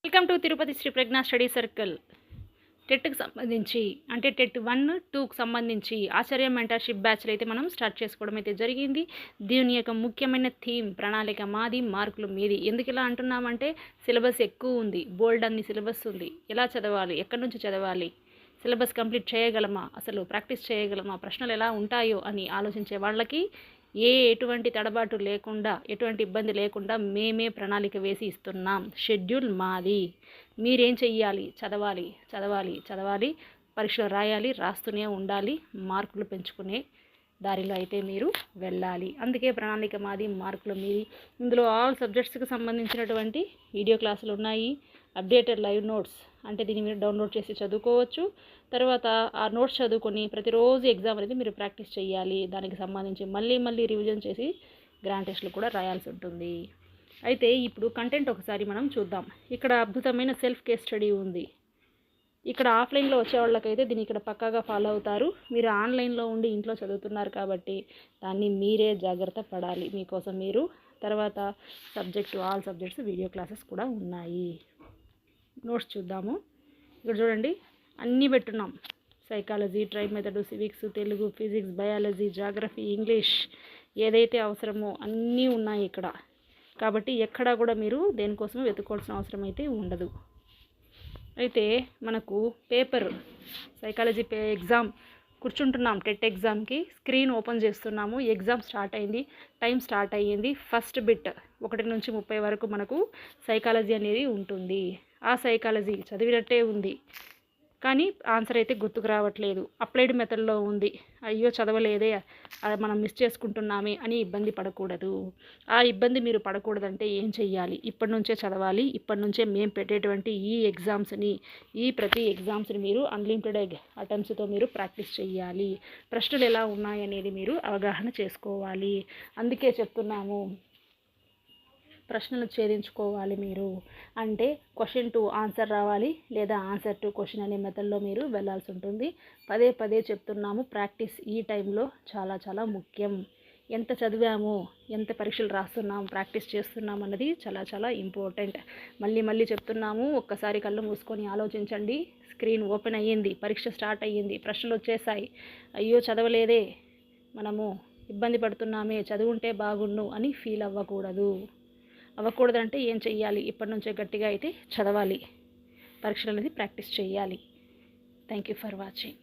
Welcome to Tirupati Shri Pragna study circle. టెట్కి సంబంధించి అంటే టెట్ 1-2కి సంబంధించి ఆచార్య మెంటర్షిప్ బ్యాచ్లు అయితే మనం స్టార్ట్ చేసుకోవడం అయితే జరిగింది. దీని యొక్క ముఖ్యమైన థీమ్ ప్రణాళిక మాది, మార్కులు మీది. ఎందుకు ఇలా అంటున్నామంటే సిలబస్ ఎక్కువ ఉంది, బోల్డ్ అన్ని సిలబస్ ఉంది. ఎలా చదవాలి, ఎక్కడి నుంచి చదవాలి, సిలబస్ కంప్లీట్ చేయగలమా, అసలు ప్రాక్టీస్ చేయగలమా, ప్రశ్నలు ఎలా ఉంటాయో అని ఆలోచించే వాళ్ళకి ఎటువంటి తడబాటు లేకుండా, ఎటువంటి ఇబ్బంది లేకుండా మేమే ప్రణాళిక వేసి ఇస్తున్నాం. షెడ్యూల్ మాది. మీరేం చెయ్యాలి? చదవాలి, చదవాలి, చదవాలి, పరీక్షలు రాయాలి, రాస్తూనే ఉండాలి, మార్కులు పెంచుకునే దారిలో అయితే మీరు వెళ్ళాలి. అందుకే ప్రణాళిక మాది, మార్కులు మీది. ఇందులో ఆల్ సబ్జెక్ట్స్కి సంబంధించినటువంటి వీడియో క్లాసులు ఉన్నాయి. అప్డేటెడ్ లైవ్ నోట్స్ అంటే దీన్ని మీరు డౌన్లోడ్ చేసి చదువుకోవచ్చు. తర్వాత ఆ నోట్స్ చదువుకొని ప్రతిరోజు ఎగ్జామ్ అనేది మీరు ప్రాక్టీస్ చేయాలి. దానికి సంబంధించి మళ్ళీ రివిజన్ చేసి గ్రాండ్ టెస్ట్లు కూడా రాయాల్సి ఉంటుంది. అయితే ఇప్పుడు కంటెంట్ ఒకసారి మనం చూద్దాం. ఇక్కడ అద్భుతమైన సెల్ఫ్ కేస్ స్టడీ ఉంది. ఇక్కడ ఆఫ్లైన్లో వచ్చే వాళ్ళకైతే దీన్ని ఇక్కడ పక్కాగా ఫాలో అవుతారు. మీరు ఆన్లైన్లో ఉండి ఇంట్లో చదువుతున్నారు కాబట్టి దాన్ని మీరే జాగ్రత్త పడాలి మీకోసం మీరు. తర్వాత ఆల్ సబ్జెక్ట్స్ వీడియో క్లాసెస్ కూడా ఉన్నాయి. నోట్స్ చూద్దాము. ఇక్కడ చూడండి, అన్నీ పెట్టున్నాం. సైకాలజీ, ట్రైబ్ method, civics, Telugu, physics, biology, geography, English, ఏదైతే అవసరమో అన్నీ ఉన్నాయి ఇక్కడ. కాబట్టి ఎక్కడా కూడా మీరు దేనికోసం వెతుక్కోవాల్సిన అవసరం అయితే ఉండదు. అయితే మనకు పేపర్ సైకాలజీ ఎగ్జామ్ కూర్చుంటున్నాం. టెట్ ఎగ్జామ్కి స్క్రీన్ ఓపెన్ చేస్తున్నాము. ఎగ్జామ్ స్టార్ట్ అయింది, టైం స్టార్ట్ అయ్యింది. ఫస్ట్ బిట్ 1 నుంచి 30 వరకు మనకు సైకాలజీ అనేది ఉంటుంది. ఆ సైకాలజీ చదివినట్టే ఉంది, కానీ ఆన్సర్ అయితే గుర్తుకు రావట్లేదు. అప్లైడ్ మెథడ్లో ఉంది. అయ్యో చదవలేదే, మనం మిస్ చేసుకుంటున్నామే అని ఇబ్బంది పడకూడదు. ఆ ఇబ్బంది మీరు పడకూడదంటే ఏం చెయ్యాలి? ఇప్పటి నుంచే చదవాలి. ఇప్పటి నుంచే మేము పెట్టేటువంటి ప్రతి ఎగ్జామ్స్ని మీరు అన్లిమిటెడ్ అటెంప్ట్స్తో మీరు ప్రాక్టీస్ చేయాలి. ప్రశ్నలు ఎలా ఉన్నాయనేది మీరు అవగాహన చేసుకోవాలి. అందుకే చెప్తున్నాము, ప్రశ్నలు ఛేదించుకోవాలి మీరు. అంటే క్వశ్చన్ టు ఆన్సర్ రావాలి, లేదా ఆన్సర్ టు క్వశ్చన్ అనే మెథడ్లో మీరు వెళ్ళాల్సి ఉంటుంది. పదే చెప్తున్నాము, ప్రాక్టీస్ ఈ టైంలో చాలా ముఖ్యం. ఎంత చదివాము, ఎంత పరీక్షలు రాస్తున్నాం, ప్రాక్టీస్ చేస్తున్నాం అన్నది చాలా ఇంపార్టెంట్. మళ్ళీ చెప్తున్నాము, ఒక్కసారి కళ్ళు మూసుకొని ఆలోచించండి. స్క్రీన్ ఓపెన్ అయ్యింది, పరీక్ష స్టార్ట్ అయ్యింది, ప్రశ్నలు వచ్చేసాయి. అయ్యో చదవలేదే, మనము ఇబ్బంది పడుతున్నామే, చదువుంటే బాగుండు అని ఫీల్ అవ్వకూడదంటే ఏం చెయ్యాలి? ఇప్పటి నుంచే గట్టిగా అయితే చదవాలి, పరీక్షలు అనేది ప్రాక్టీస్ చేయాలి. Thank you for watching.